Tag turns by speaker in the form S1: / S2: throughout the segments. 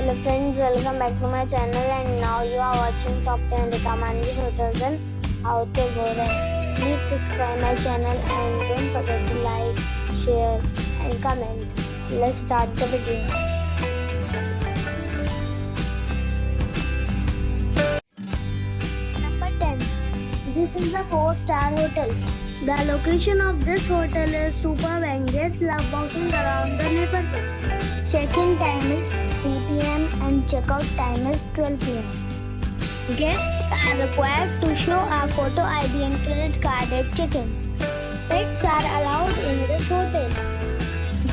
S1: Hello friends, welcome back to my channel, and now you are watching top 10 recommended hotels in Haute-Garonne. Please subscribe my channel and don't forget to like, share and comment. Let's start the video. Number 10. This is a 4-star hotel. The location of this hotel is superb and guests love walking around the neighborhood. Check-in time is 3 p.m. and check-out time is 12 p.m. Guests are required to show a photo ID and credit card at check-in. Pets are allowed in this hotel.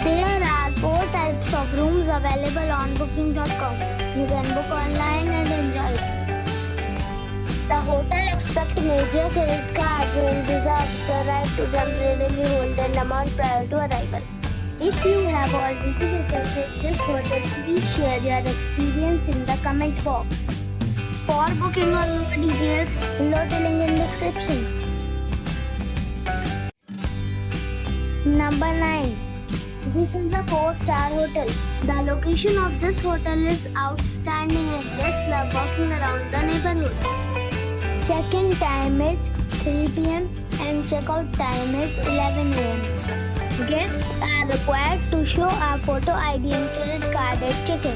S1: There are 4 types of rooms available on booking.com. You can book online and enjoy it. The hotel expects major credit cards and reserves the right to temporarily hold an amount prior to arrival. If you have already visited this hotel, please share your experience in the comment box. For booking or more details, below the link in description. Number 9. This is a 4-star hotel. The location of this hotel is outstanding and guests love walking around the neighborhood. Check-in time is 3 p.m. and check-out time is 11 a.m. Guests are required to show a photo ID and credit card at check-in.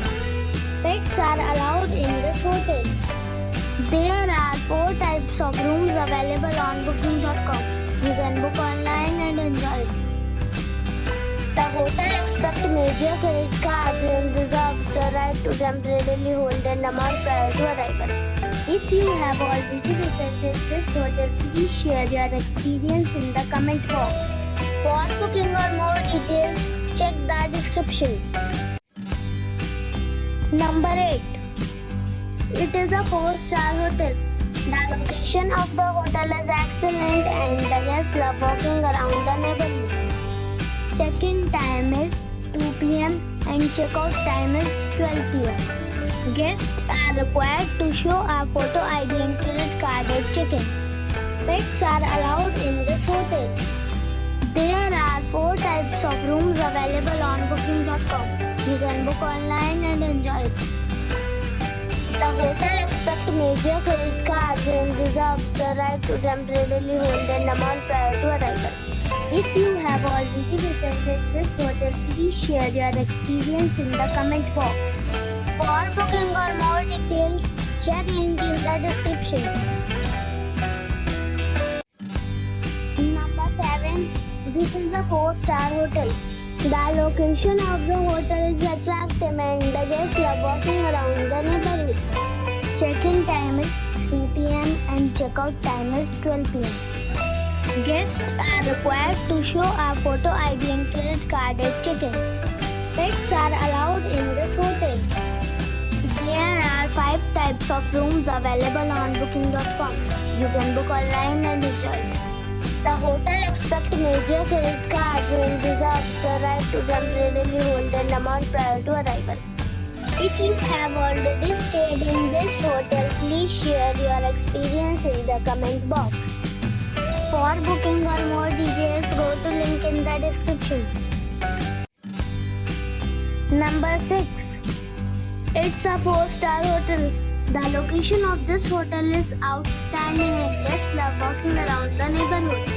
S1: Pets are allowed in this hotel. There are 4 types of rooms available on booking.com. You can book online and enjoy it. The hotel expects major credit cards and reserves the right to temporarily hold an amount prior to arrival. If you have already visited this hotel, please share your experience in the comment box. For booking or more details, check the description. Number 8. It is a 4-star hotel. The location of the hotel is excellent and the guests love walking around the neighborhood. Check-in time is 2 p.m. and check-out time is 12 p.m. Guests are required to show a photo ID and credit card at check-in. Pets are allowed in this hotel. There are 4 types of rooms available on booking.com. You can book online and enjoy it. The hotel expects major credit cards and reserves the right to temporarily hold an amount prior to arrival. If you have already visited this hotel, please share your experience in the comment box. For booking or more details, check link in the description. Number 7. This is a 4-star hotel. The location of the hotel is attractive and the guests love walking around the neighborhood. Check-in time is 3 p.m. and check-out time is 12 p.m. Guests are required to show a photo ID and credit card at check-in. Pets are allowed in this hotel. There are 5 types of rooms available on booking.com. You can book online and enjoy. The hotel expects major credit cards and reserves the right to temporarily hold an amount prior to arrival. If you have already stayed in this hotel, please share your experience in the comment box. For booking or more details, go to link in the description. Number 6. It's a 4-star hotel. The location of this hotel is outstanding and guests love walking around the neighborhood.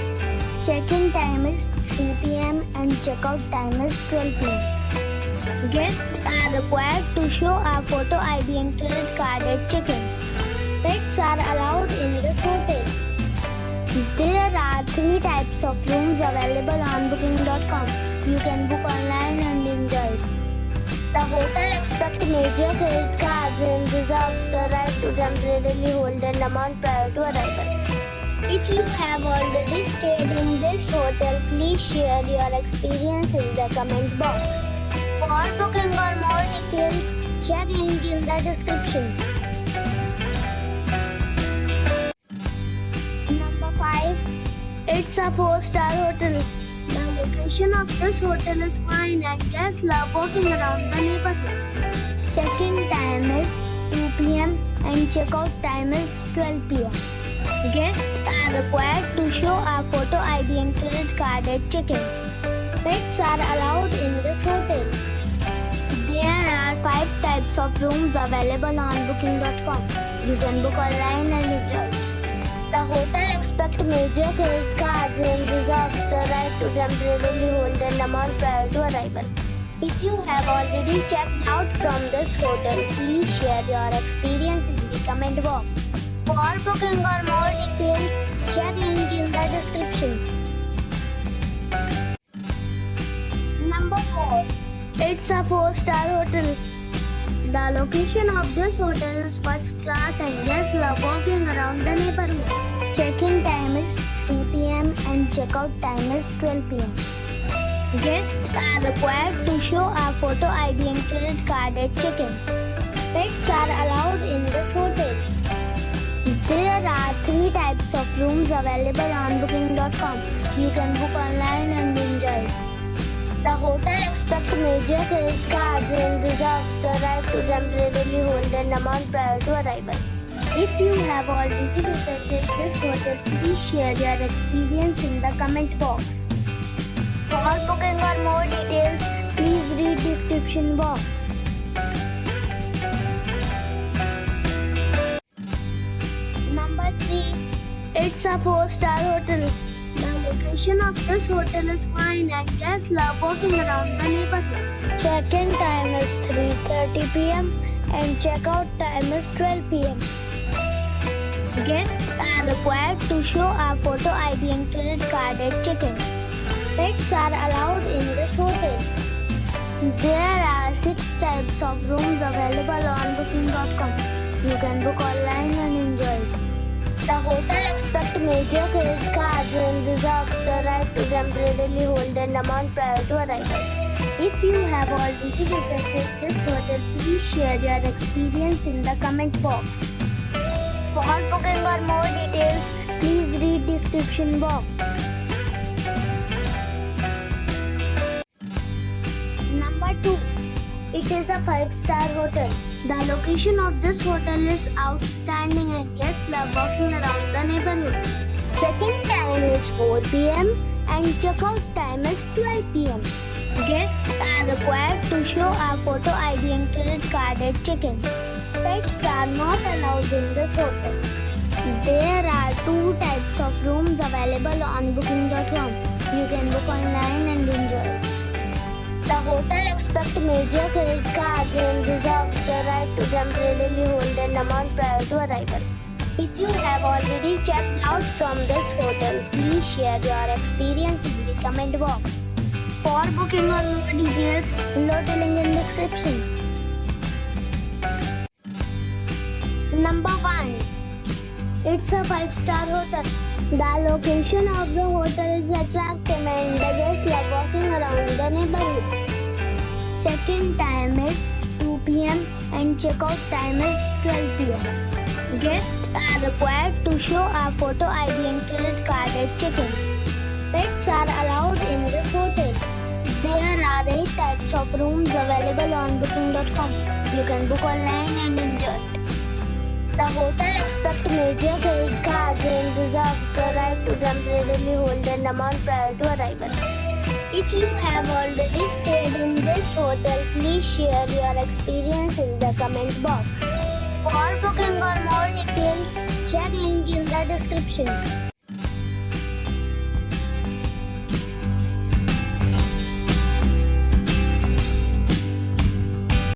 S1: Check-in time is 3 p.m. and check-out time is 12 p.m. Guests are required to show a photo ID and credit card at check-in. Pets are allowed in this hotel. There are 3 types of rooms available on booking.com. You can book online and enjoy it. The hotel expects major credit cards and reserves the right to temporarily hold an amount prior to arrival. If you have already stayed in this hotel, please share your experience in the comment box. For booking or more details, check link in the description. Number 5. It's a 4-star hotel. The location of this hotel is fine and guests love walking around the neighborhood. Check-in time is 2 p.m. and check-out time is 12 p.m. Guests are required to show a photo ID and credit card at check-in. Pets are allowed in this hotel. There are 5 5 types of rooms available on booking.com. You can book online and enjoy. The hotel expects major credit cards and reserves the right to temporarily hold an amount prior to arrival. If you have already checked out from this hotel, please share your experience in the comment box. For booking or more details, check link in the description. Number 4. It's a 4-star hotel. The location of this hotel is first class and guests love walking around the neighborhood. Check-in time is 3 p.m. and check-out time is 12 p.m. Guests are required to show a photo ID and credit card at check-in. Pets are allowed in this hotel. There are 3 types of rooms available on booking.com. You can book online and enjoy. The hotel expects major credit cards and reserves the right to temporarily hold an amount prior to arrival. If you have already visited this hotel, please share your experience in the comment box. For booking or more details, please read description box. Number 3. It's a 4-star hotel. The location of this hotel is fine and guests love walking around the neighborhood. Check-in time is 3:30 p.m. and check-out time is 12 p.m. Guests are required to show a photo ID and credit card at check-in. Pets are allowed in this hotel. There are 6 types of rooms available on booking.com. You can book online and enjoy it. The hotel expects major credit cards and reserves the right to temporarily hold an amount prior to arrival. If you have already visited this hotel, please share your experience in the comment box. For booking or more details, please read description box. Number 2. It is a 5-star hotel. The location of this hotel is outstanding and guests love walking around the neighborhood. Check-in time is 4 p.m. and check-out time is 12 p.m. Guests are required to show a photo ID and credit card at check-in. Pets are not allowed in this hotel. There are 2 types of rooms available on booking.com. You can book online and enjoy. The hotel expects major credit cards and reserves the right to temporarily hold an amount prior to arrival. If you have already checked out from this hotel, please share your experience in the comment box. For booking or more details, below the link in description. Number 1. It's a 5-star hotel. The location of the hotel is attractive and the guests love walking around the neighborhood. Check-in time is 2 p.m. and check-out time is 12 p.m. Guests are required to show a photo ID and credit card at check-in. Pets are allowed in this hotel. There are 8 types of rooms available on booking.com. You can book online and enjoy it. The hotel expects major credit cards and reserves the right to temporarily hold an amount prior to arrival. If you have already stayed in this hotel, please share your experience in the comment box. For booking or more details, check link in the description.